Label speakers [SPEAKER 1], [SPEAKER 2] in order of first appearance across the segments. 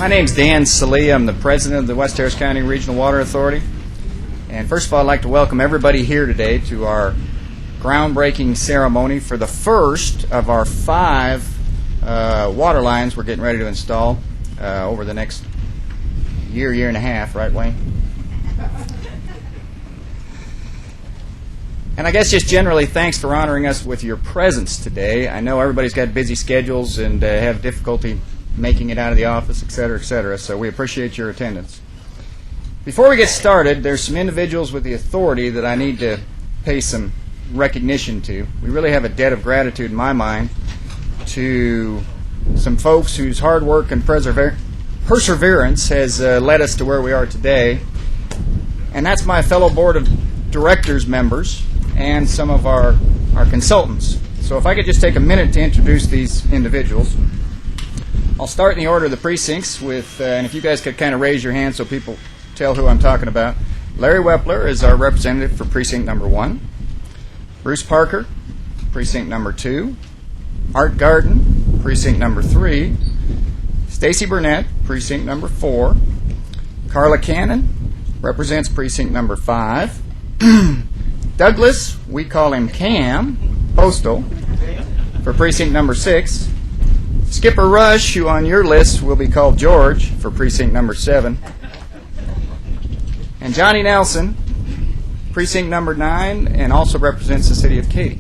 [SPEAKER 1] My name's Dan Salee. I'm the president of the West Harris County Regional Water Authority. And first of all, I'd like to welcome everybody here today to our groundbreaking ceremony for the first of our 5 water lines we're getting ready to install over the next year and a half, right, Wayne? And I guess just generally, thanks for honoring us with your presence today. I know everybody's got busy schedules and have difficulty making it out of the office, et cetera, so we appreciate your attendance. Before we get started, there's some individuals with the authority that I need to pay some recognition to. We really have a debt of gratitude in my mind to some folks whose hard work and perseverance has led us to where we are today. And that's my fellow board of directors members and some of our consultants. So if I could just take a minute to introduce these individuals. I'll start in the order of the precincts with, and if you guys could kind of raise your hand so people tell who I'm talking about. Larry Wepler is our representative for precinct number 1. Bruce Parker, precinct number 2. Art Garden, precinct number 3. Stacy Burnett, precinct number 4. Carla Cannon represents precinct number 5. Douglas, we call him Cam, Postal, for precinct number 6. Skipper Rush, who on your list will be called George, for precinct number 7. And Johnny Nelson, precinct number 9, and also represents the city of Katy.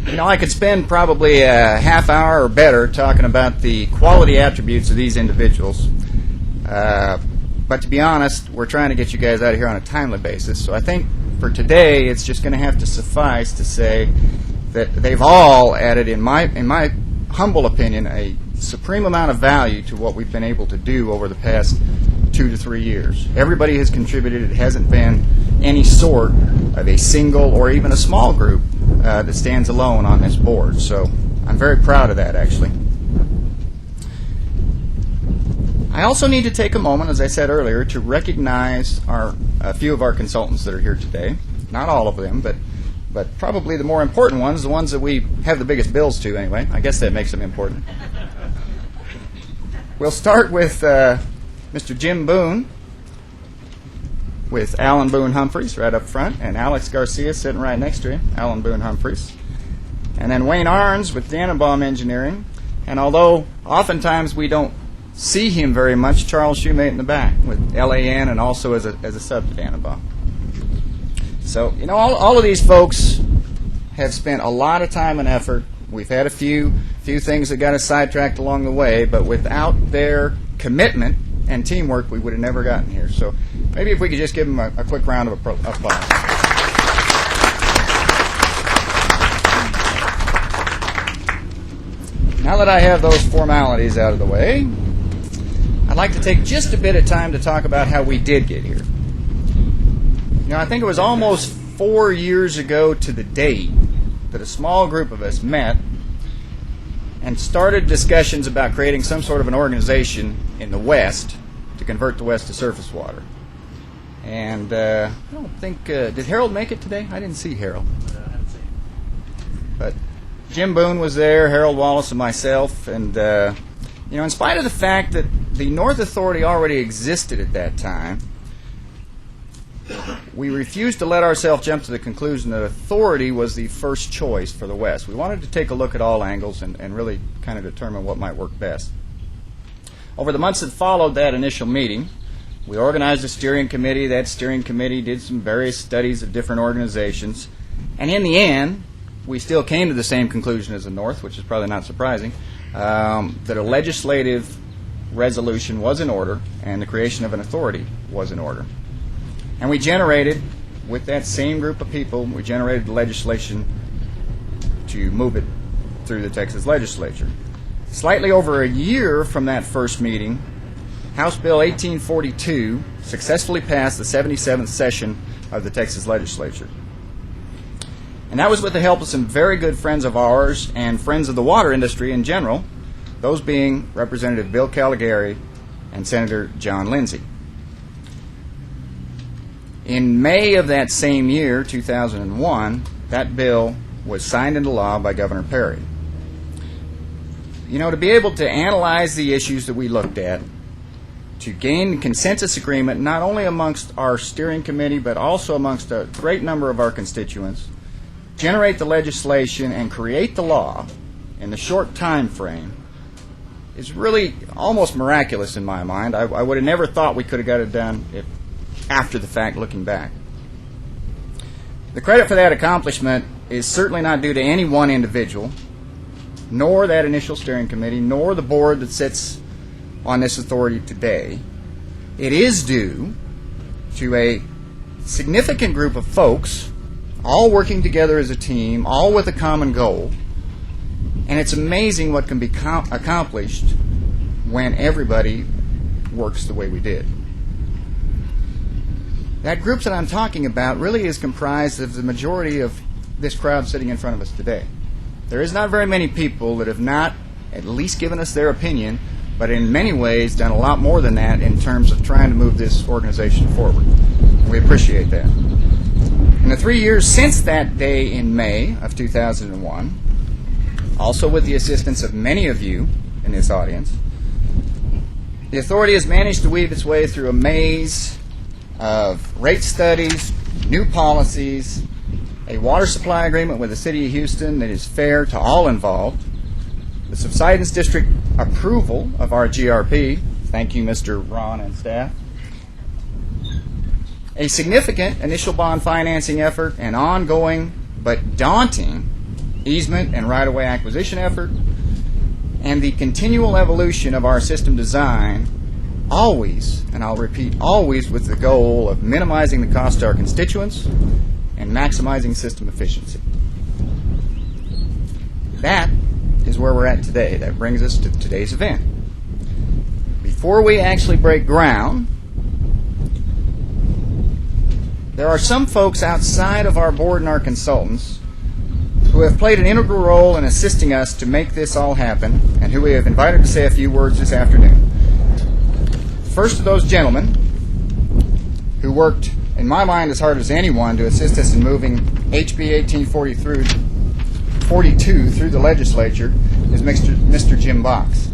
[SPEAKER 1] You know, I could spend probably a half hour or better talking about the quality attributes of these individuals. But to be honest, we're trying to get you guys out of here on a timely basis. So I think for today, it's just going to have to suffice to say that they've all added, in my humble opinion, a supreme amount of value to what we've been able to do over the past 2 to 3 years. Everybody has contributed. It hasn't been any sort of a single or even a small group that stands alone on this board. So I'm very proud of that, actually. I also need to take a moment, as I said earlier, to recognize a few of our consultants that are here today. Not all of them, but probably the more important ones, the ones that we have the biggest bills to anyway. I guess that makes them important. We'll start with Mr. Jim Boone, with Alan Boone Humphreys right up front, and Alex Garcia sitting right next to him, Alan Boone Humphreys. And then Wayne Arns with Dannenbaum Engineering. And although oftentimes we don't see him very much, Charles Shoemate in the back with LAN and also as a sub to Dannenbaum. So, you know, all of these folks have spent a lot of time and effort. We've had a few things that got us sidetracked along the way, but without their commitment and teamwork, we would have never gotten here. So maybe if we could just give them a quick round of applause. Now that I have those formalities out of the way, I'd like to take just a bit of time to talk about how we did get here. You know, I think it was almost 4 years ago to the date that a small group of us met and started discussions about creating some sort of an organization in the West to convert the West to surface water. And I don't think, did Harold make it today? I didn't see Harold. But Jim Boone was there, Harold Wallace, and myself. And, you know, in spite of the fact that the North Authority already existed at that time, we refused to let ourselves jump to the conclusion that authority was the first choice for the West. We wanted to take a look at all angles and really kind of determine what might work best. Over the months that followed that initial meeting, we organized a steering committee. That steering committee did some various studies of different organizations. And in the end, we still came to the same conclusion as the North, which is probably not surprising, that a legislative resolution was in order and the creation of an authority was in order. And we generated, with that same group of people, we generated legislation to move it through the Texas legislature. Slightly over a year from that first meeting, House Bill 1842 successfully passed the 77th session of the Texas legislature. And that was with the help of some very good friends of ours and friends of the water industry in general, those being Representative Bill Caligari and Senator John Lindsay. In May of that same year, 2001, that bill was signed into law by Governor Perry. to be able to analyze the issues that we looked at, to gain consensus agreement not only amongst our steering committee but also amongst a great number of our constituents, generate the legislation and create the law in the short time frame is really almost miraculous in my mind. I would have never thought we could have got it done after the fact, looking back. The credit for that accomplishment is certainly not due to any one individual, nor that initial steering committee, nor the board that sits on this authority today. It is due to a significant group of folks, all working together as a team, all with a common goal. And it's amazing what can be accomplished when everybody works the way we did. That group that I'm talking about really is comprised of the majority of this crowd sitting in front of us today. There is not very many people that have not at least given us their opinion, but in many ways done a lot more than that in terms of trying to move this organization forward. We appreciate that. In the 3 years since that day in May of 2001, also with the assistance of many of you in this audience, the authority has managed to weave its way through a maze of rate studies, new policies, a water supply agreement with the City of Houston that is fair to all involved, the Subsidence District approval of our GRP, thank you Mr. Ron and staff, a significant initial bond financing effort, an ongoing but daunting easement and right-of-way acquisition effort, and the continual evolution of our system design, always, and I'll repeat, always with the goal of minimizing the cost to our constituents and maximizing system efficiency. That is where we're at today. That brings us to today's event. Before we actually break ground, there are some folks outside of our board and our consultants who have played an integral role in assisting us to make this all happen, and who we have invited to say a few words this afternoon. First of those gentlemen, who worked, in my mind, as hard as anyone to assist us in moving HB 1842 through the legislature, is Mr. Jim Box.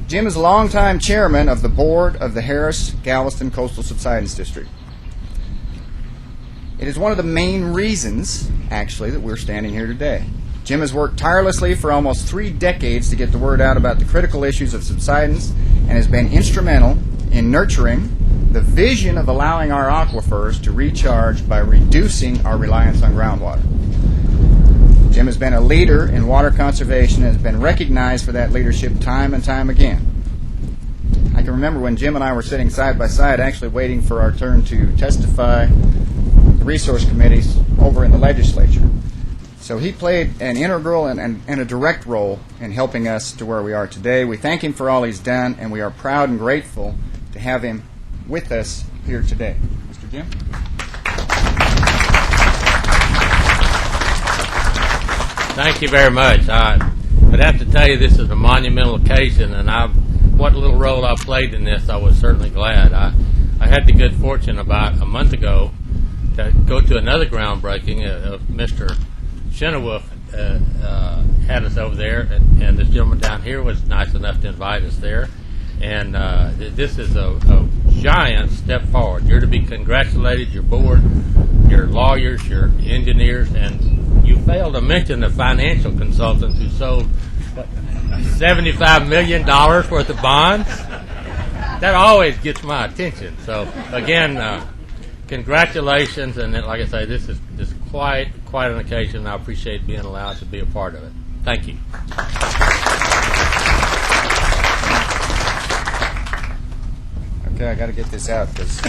[SPEAKER 1] Jim is a longtime chairman of the board of the Harris-Galveston Coastal Subsidence District. It is one of the main reasons, actually, that we're standing here today. Jim has worked tirelessly for almost 3 decades to get the word out about the critical issues of subsidence and has been instrumental in nurturing the vision of allowing our aquifers to recharge by reducing our reliance on groundwater. Jim has been a leader in water conservation and has been recognized for that leadership time and time again. I can remember when Jim and I were sitting side by side actually waiting for our turn to testify the resource committees over in the legislature. So he played an integral and a direct role in helping us to where we are today. We thank him for all he's done, and we are proud and grateful to have him with us here today. Mr. Jim?
[SPEAKER 2] Thank you very much. I'd have to tell you this is a monumental occasion, and what little role I played in this, I was certainly glad. I had the good fortune about a month ago to go to another groundbreaking of Mr. Chenoweth had us over there, and this gentleman down here was nice enough to invite us there. And this is a giant step forward. You're to be congratulated, your board, your lawyers, your engineers, and you failed to mention the financial consultants who sold $75 million worth of bonds. That always gets my attention. So again, congratulations, and like I say, this is quite an occasion, and I appreciate being allowed to be a part of it. Thank you.
[SPEAKER 1] Okay, I got to get this out because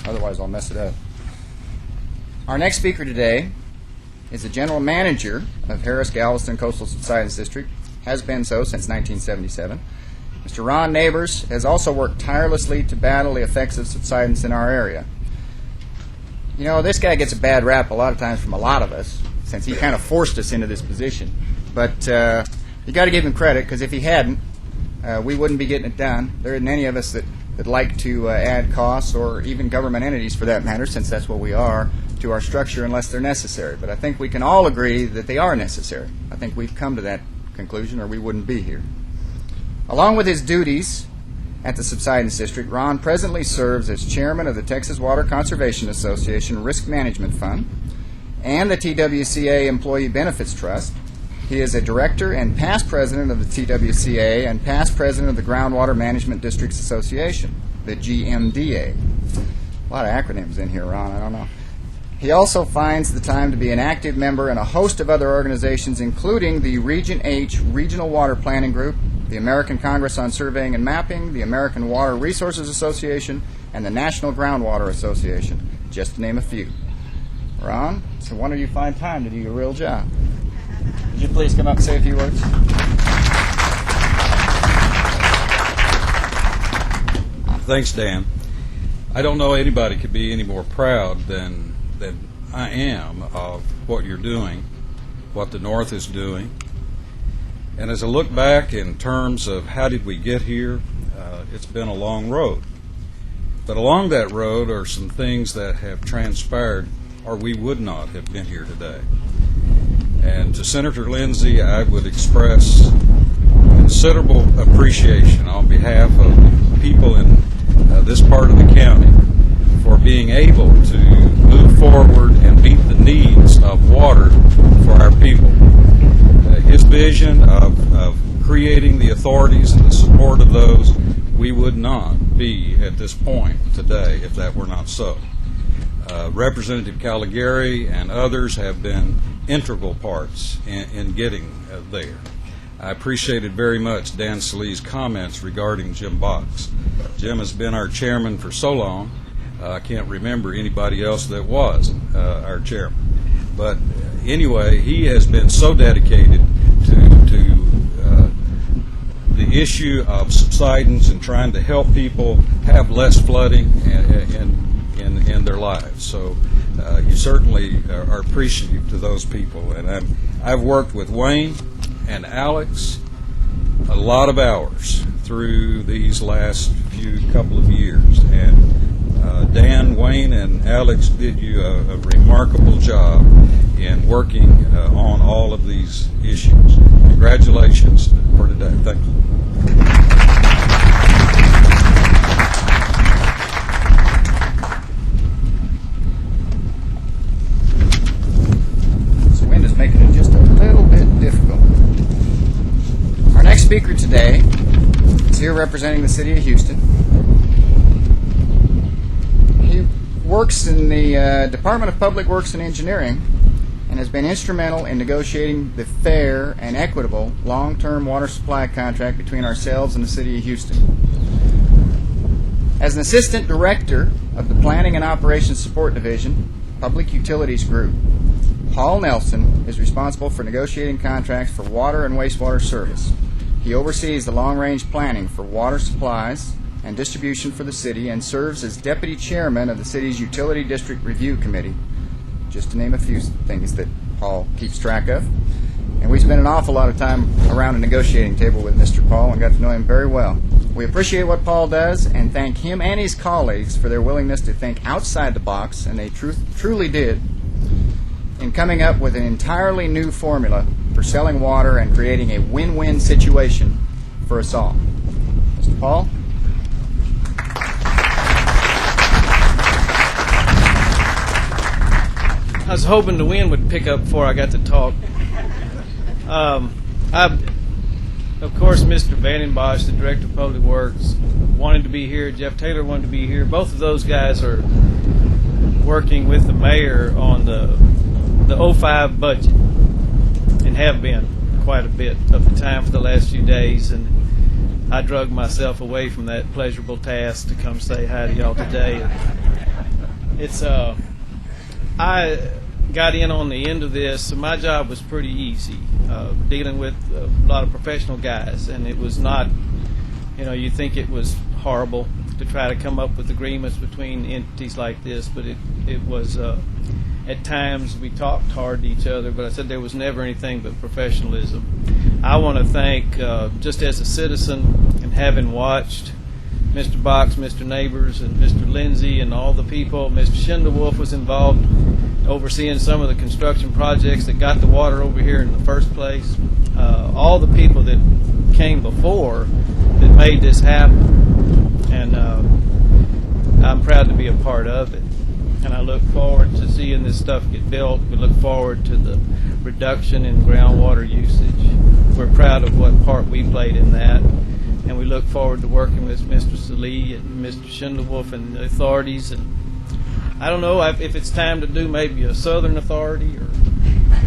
[SPEAKER 1] otherwise I'll mess it up. Our next speaker today is the general manager of Harris-Galveston Coastal Subsidence District, has been so since 1977. Mr. Ron Neighbors has also worked tirelessly to battle the effects of subsidence in our area. You know, this guy gets a bad rap a lot of times from a lot of us, since he kind of forced us into this position. But you got to give him credit, because if he hadn't, we wouldn't be getting it done. There isn't any of us that like to add costs, or even government entities for that matter, since that's what we are, to our structure unless they're necessary. But I think we can all agree that they are necessary. I think we've come to that conclusion, or we wouldn't be here. Along with his duties at the Subsidence District, Ron presently serves as chairman of the Texas Water Conservation Association Risk Management Fund and the TWCA Employee Benefits Trust. He is a director and past president of the TWCA and past president of the Groundwater Management Districts Association, the GMDA. A lot of acronyms in here, Ron, I don't know. He also finds the time to be an active member in a host of other organizations, including the Region H Regional Water Planning Group, the American Congress on Surveying and Mapping, the American Water Resources Association, and the National Groundwater Association, just to name a few. Ron, it's a wonder you find time to do your real job. Would you please come up and say a few words?
[SPEAKER 3] Thanks, Dan. I don't know anybody could be any more proud than I am of what you're doing, what the North is doing. And as I look back in terms of how did we get here, it's been a long road. But along that road are some things that have transpired or we would not have been here today. And to Senator Lindsey, I would express considerable appreciation on behalf of people in this part of the county for being able to move forward and meet the needs of water for our people. His vision of creating the authorities and the support of those, we would not be at this point today if that were not so. Representative Caligari and others have been integral parts in getting there. I appreciated very much Dan Sallee's comments regarding Jim Box. Jim has been our chairman for so long, I can't remember anybody else that was our chairman. But anyway, he has been so dedicated to the issue of subsidence and trying to help people have less flooding in their lives. So you certainly are appreciative to those people. And I've worked with Wayne and Alex a lot of hours through these last couple of years. And Dan, Wayne, and Alex did you a remarkable job in working on all of these issues. Congratulations for today. Thank you.
[SPEAKER 1] This wind is making it just a little bit difficult. Our next speaker today is here representing the city of Houston. He works in the Department of Public Works and Engineering and has been instrumental in negotiating the fair and equitable long-term water supply contract between ourselves and the city of Houston. As an assistant director of the Planning and Operations Support Division, Public Utilities Group, Paul Nelson is responsible for negotiating contracts for water and wastewater service. He oversees the long-range planning for water supplies and distribution for the city and serves as deputy chairman of the city's Utility District Review Committee, just to name a few things that Paul keeps track of. And we spent an awful lot of time around a negotiating table with Mr. Paul and got to know him very well. We appreciate what Paul does and thank him and his colleagues for their willingness to think outside the box, and they truly did, in coming up with an entirely new formula for selling water and creating a win-win situation for us all. Mr. Paul?
[SPEAKER 4] I was hoping the wind would pick up before I got to talk. Of course, Mr. Vandenbosch, the Director of Public Works, wanted to be here. Jeff Taylor wanted to be here. Both of those guys are working with the mayor on the 05 budget and have been quite a bit of the time for the last few days. And I drug myself away from that pleasurable task to come say hi to y'all today. I got in on the end of this, so my job was pretty easy, dealing with a lot of professional guys, and it was not, you think it was horrible to try to come up with agreements between entities like this, but it was, at times we talked hard to each other, but I said there was never anything but professionalism. I want to thank, just as a citizen and having watched Mr. Box, Mr. Neighbors, and Mr. Lindsey, and all the people. Mr. Schindelwolf was involved overseeing some of the construction projects that got the water over here in the first place. all the people that came before that made this happen. And I'm proud to be a part of it. And I look forward to seeing this stuff get built. We look forward to the reduction in groundwater usage. We're proud of what part we played in that. And we look forward to working with Mr. Salee and Mr. Schindelwolf and the authorities. And I don't know if it's time to do maybe a Southern Authority or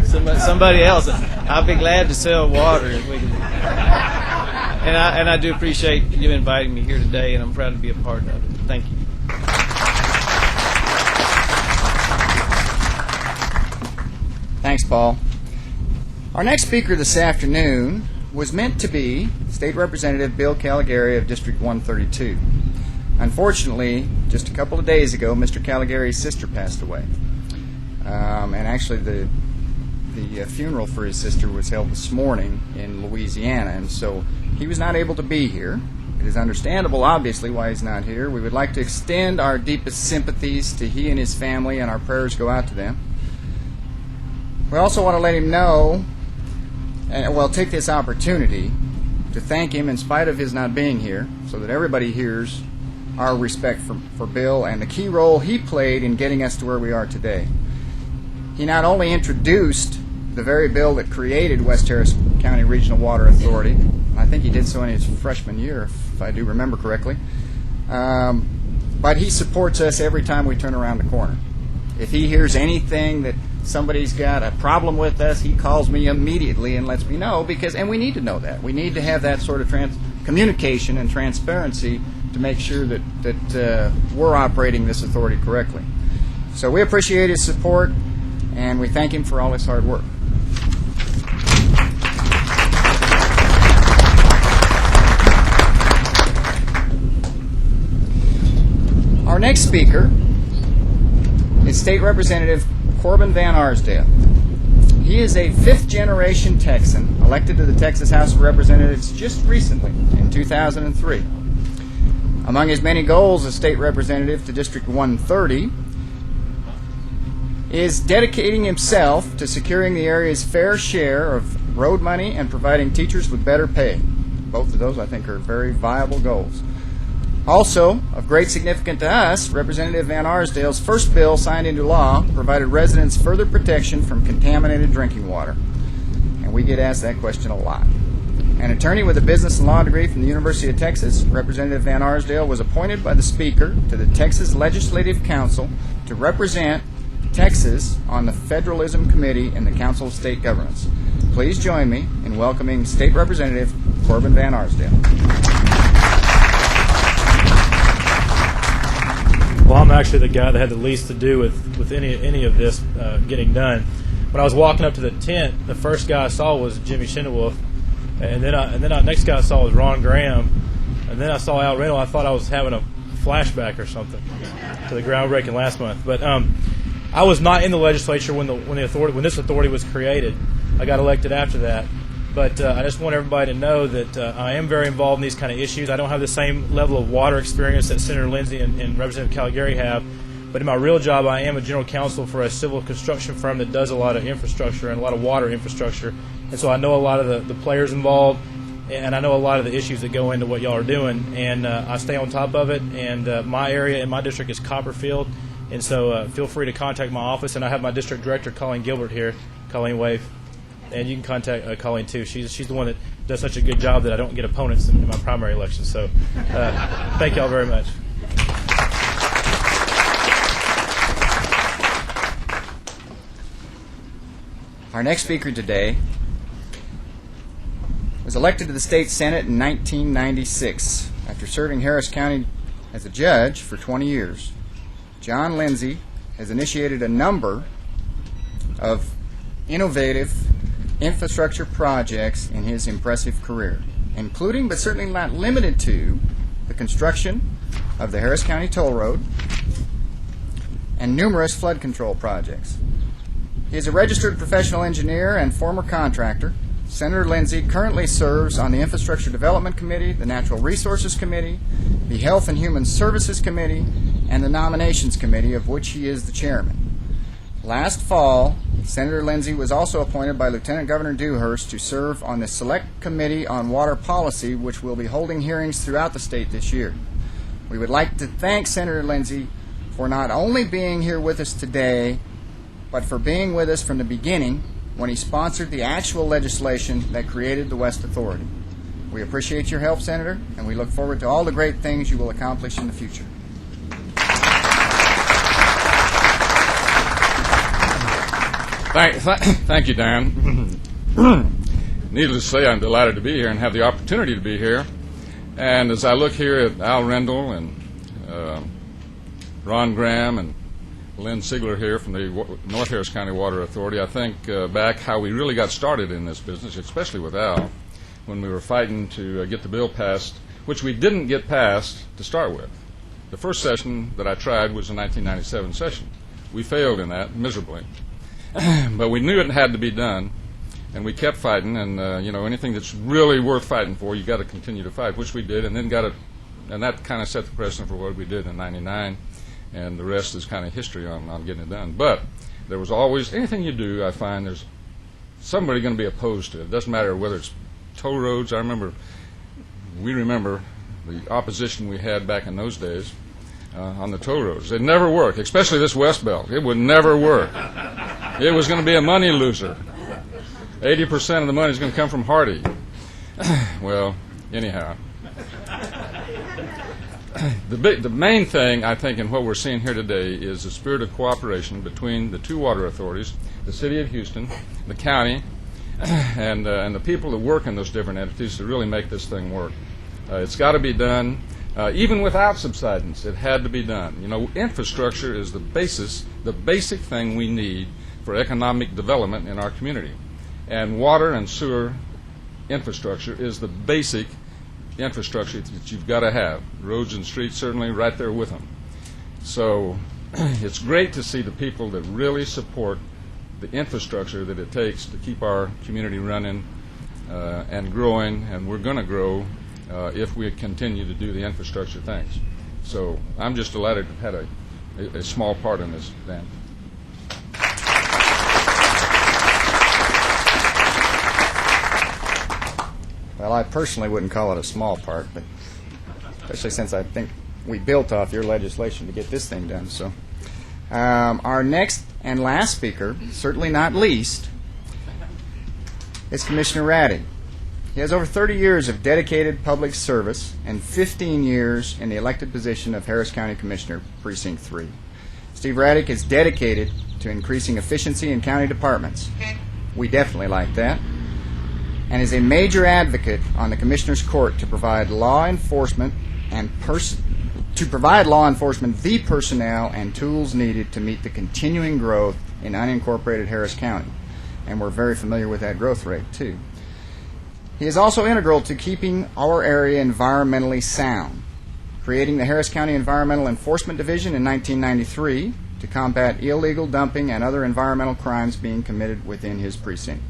[SPEAKER 4] somebody else. I'll be glad to sell water if we can. And I do appreciate you inviting me here today, and I'm proud to be a part of it. Thank you.
[SPEAKER 1] Thanks, Paul. Our next speaker this afternoon was meant to be State Representative Bill Caligari of District 132. Unfortunately, just a couple of days ago, Mr. Caligari's sister passed away. And actually, the funeral for his sister was held this morning in Louisiana, and so he was not able to be here. It is understandable, obviously, why he's not here. We would like to extend our deepest sympathies to he and his family, and our prayers go out to them. We also want to let him know, and well, take this opportunity to thank him in spite of his not being here, so that everybody hears our respect for Bill and the key role he played in getting us to where we are today. He not only introduced the very bill that created West Harris County Regional Water Authority, I think he did so in his freshman year, if I do remember correctly, but he supports us every time we turn around the corner. If he hears anything that somebody's got a problem with us, he calls me immediately and lets me know, and we need to know that. We need to have that sort of communication and transparency to make sure that we're operating this authority correctly. So we appreciate his support, and we thank him for all his hard work. Our next speaker is State Representative Corbin Van Arsdale. He is a fifth-generation Texan elected to the Texas House of Representatives just recently, in 2003. Among his many goals as state representative to District 130 is dedicating himself to securing the area's fair share of road money and providing teachers with better pay. Both of those, I think, are very viable goals. Also, of great significance to us, Representative Van Arsdale's first bill signed into law provided residents further protection from contaminated drinking water. And we get asked that question a lot. An attorney with a business and law degree from the University of Texas, Representative Van Arsdale was appointed by the Speaker to the Texas Legislative Council to represent Texas on the Federalism Committee in the Council of State Governments. Please join me in welcoming State Representative Corbin Van Arsdale.
[SPEAKER 5] Well, I'm actually the guy that had the least to do with any of this getting done. When I was walking up to the tent, the first guy I saw was Jimmy Schindelwolf, and then the next guy I saw was Ron Graham, and then I saw Al Reynolds. I thought I was having a flashback or something to the groundbreaking last month. But I was not in the legislature when this authority was created. I got elected after that. But I just want everybody to know that I am very involved in these kind of issues. I don't have the same level of water experience that Senator Lindsey and Representative Caligari have. But in my real job, I am a general counsel for a civil construction firm that does a lot of infrastructure and a lot of water infrastructure. And so I know a lot of the players involved, and I know a lot of the issues that go into what y'all are doing. And I stay on top of it. And my area in my district is Copperfield. And so feel free to contact my office. And I have my district director, Colleen Gilbert, here. Colleen, wave. And you can contact Colleen, too. She's the one that does such a good job that I don't get opponents in my primary election. So thank y'all very much.
[SPEAKER 1] Our next speaker today was elected to the state Senate in 1996 after serving Harris County as a judge for 20 years. John Lindsey has initiated a number of innovative infrastructure projects in his impressive career, including but certainly not limited to the construction of the Harris County Toll Road and numerous flood control projects. He is a registered professional engineer and former contractor. Senator Lindsey currently serves on the Infrastructure Development Committee, the Natural Resources Committee, the Health and Human Services Committee, and the Nominations Committee, of which he is the chairman. Last fall, Senator Lindsay was also appointed by Lieutenant Governor Dewhurst to serve on the Select Committee on Water Policy, which will be holding hearings throughout the state this year. We would like to thank Senator Lindsay for not only being here with us today, but for being with us from the beginning when he sponsored the actual legislation that created the West Authority. We appreciate your help, Senator, and we look forward to all the great things you will accomplish in the future.
[SPEAKER 6] Thank you, Dan. Needless to say, I'm delighted to be here and have the opportunity to be here. And as I look here at Al Rendell and Ron Graham and Lynn Sigler here from the North Harris County Water Authority, I think back how we really got started in this business, especially with Al, when we were fighting to get the bill passed, which we didn't get passed to start with. The first session that I tried was the 1997 session. We failed in that miserably. But we knew it had to be done, and we kept fighting, and anything that's really worth fighting for, you got to continue to fight, which we did, and then and that kind of set the precedent for what we did in '99, and the rest is kind of history on getting it done. But there was always, anything you do, I find there's somebody going to be opposed to it. It doesn't matter whether it's toll roads. We remember the opposition we had back in those days on the toll roads. It never worked, especially this West Belt. It would never work. It was going to be a money loser. 80% of the money is going to come from Hardy. Well, anyhow. The main thing, I think, in what we're seeing here today is the spirit of cooperation between the two water authorities, the city of Houston, the county, and the people that work in those different entities to really make this thing work. It's got to be done. Even without subsidence, it had to be done. Infrastructure is the basic thing we need for economic development in our community. And water and sewer infrastructure is the basic infrastructure that you've got to have. Roads and streets certainly right there with them. So it's great to see the people that really support the infrastructure that it takes to keep our community running and growing, and we're going to grow if we continue to do the infrastructure things. So I'm just delighted to have had a small part in this, Dan.
[SPEAKER 1] Well, I personally wouldn't call it a small part, but especially since I think we built off your legislation to get this thing done. So our next and last speaker, certainly not least, is Commissioner Ratty. He has over 30 years of dedicated public service and 15 years in the elected position of Harris County Commissioner, Precinct 3. Steve Raddick is dedicated to increasing efficiency in county departments. We definitely like that. And is a major advocate on the Commissioner's Court to provide law enforcement the personnel and tools needed to meet the continuing growth in unincorporated Harris County. And we're very familiar with that growth rate, too. He is also integral to keeping our area environmentally sound, creating the Harris County Environmental Enforcement Division in 1993 to combat illegal dumping and other environmental crimes being committed within his precinct.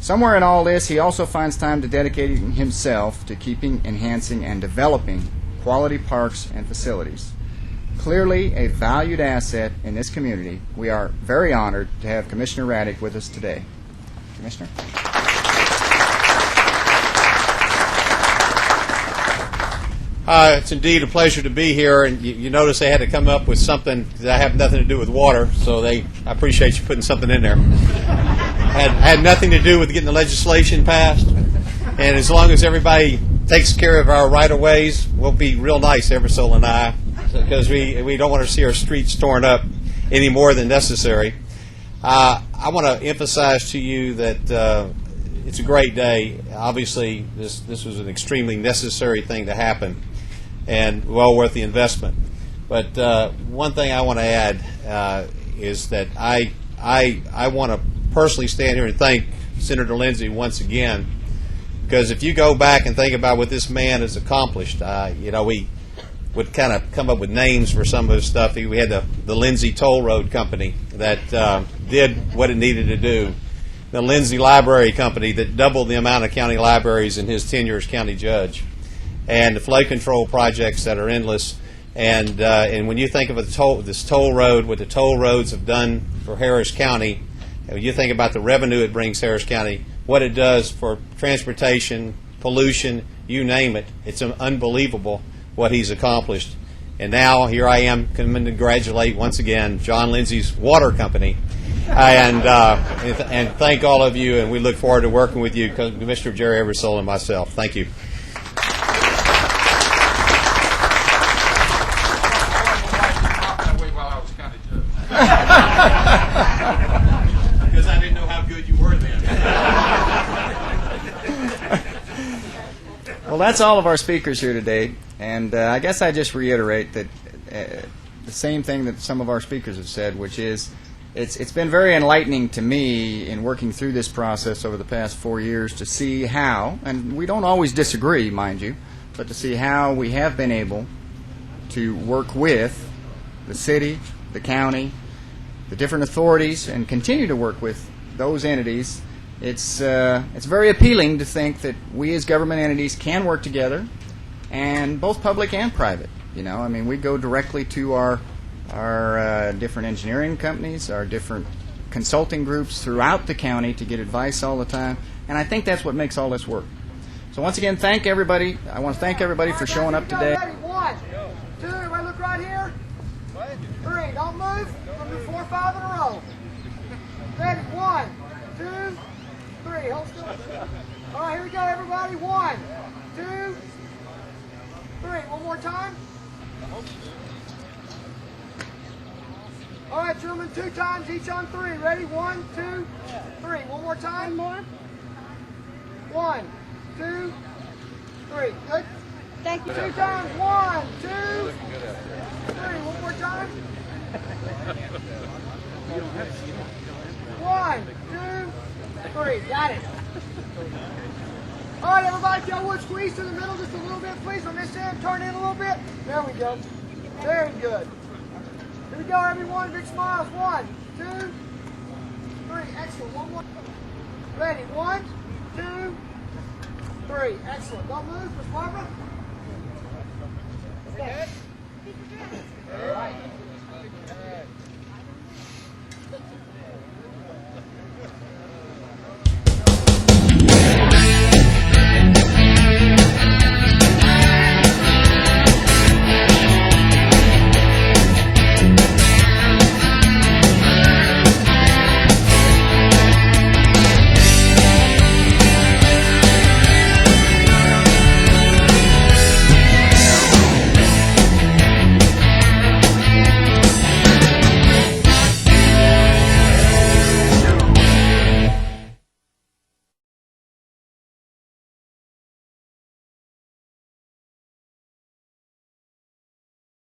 [SPEAKER 1] Somewhere in all this, he also finds time to dedicate himself to keeping, enhancing, and developing quality parks and facilities. Clearly a valued asset in this community, we are very honored to have Commissioner Raddick with us today. Commissioner?
[SPEAKER 7] It's indeed a pleasure to be here, and you notice they had to come up with something that have nothing to do with water, so I appreciate you putting something in there. Had nothing to do with getting the legislation passed, and as long as everybody takes care of our right-of-ways, we'll be real nice, Eversole and I, because we don't want to see our streets torn up any more than necessary. I want to emphasize to you that it's a great day. Obviously, this was an extremely necessary thing to happen, and well worth the investment. But one thing I want to add is that I want to personally stand here and thank Senator Lindsay once again, because if you go back and think about what this man has accomplished, we would kind of come up with names for some of his stuff. We had the Lindsay Toll Road Company that did what it needed to do. The Lindsay Library Company that doubled the amount of county libraries in his tenure as county judge, and the flood control projects that are endless. And when you think of this toll road, what the toll roads have done for Harris County, When you think about the revenue it brings Harris County, what it does for transportation, pollution, you name it, it's unbelievable what he's accomplished. And now here I am coming to congratulate once again John Lindsay's water company, and thank all of you. And we look forward to working with you, Commissioner Jerry Eversole and myself. Thank you. Because I didn't know how good you were then.
[SPEAKER 1] Well, that's all of our speakers here today, and I guess I just reiterate that the same thing that some of our speakers have said, which is it's been very enlightening to me in working through this process over the past 4 years to see how, and we don't always disagree, mind you, but to see how we have been able to work with the city, the county, the different authorities, and continue to work with those entities. It's very appealing to think that we as government entities can work together, and both public and private. You know, I mean, we go directly to our different engineering companies, our different consulting groups throughout the county to get advice all the time, and I think that's what makes all this work. So once again, thank everybody. I want to thank everybody for showing up today.
[SPEAKER 8] Ready? 1, 2, everybody look right here. 3, don't move. We're going to do 4, 5 in a row. Ready? 1, 2, 3. Hold still. All right, here we go, everybody. 1, 2, 3. One more time. All right, gentlemen, 2 times each on 3. Ready? 1, 2, 3. One more time. One more. 1, 2, 3. Good.
[SPEAKER 9] Thank you.
[SPEAKER 8] 2 times. 1, 2, 3. One more time. 1, 2, 3. Got it. All right, everybody, if y'all would squeeze to the middle just a little bit, please. On this end, turn in a little bit. There we go. Very good. Here we go, everyone. Big smiles. 1, 2, 3. Excellent. One more. Ready. 1, 2, 3. Excellent. Don't move, Miss Barbara. Okay. All right.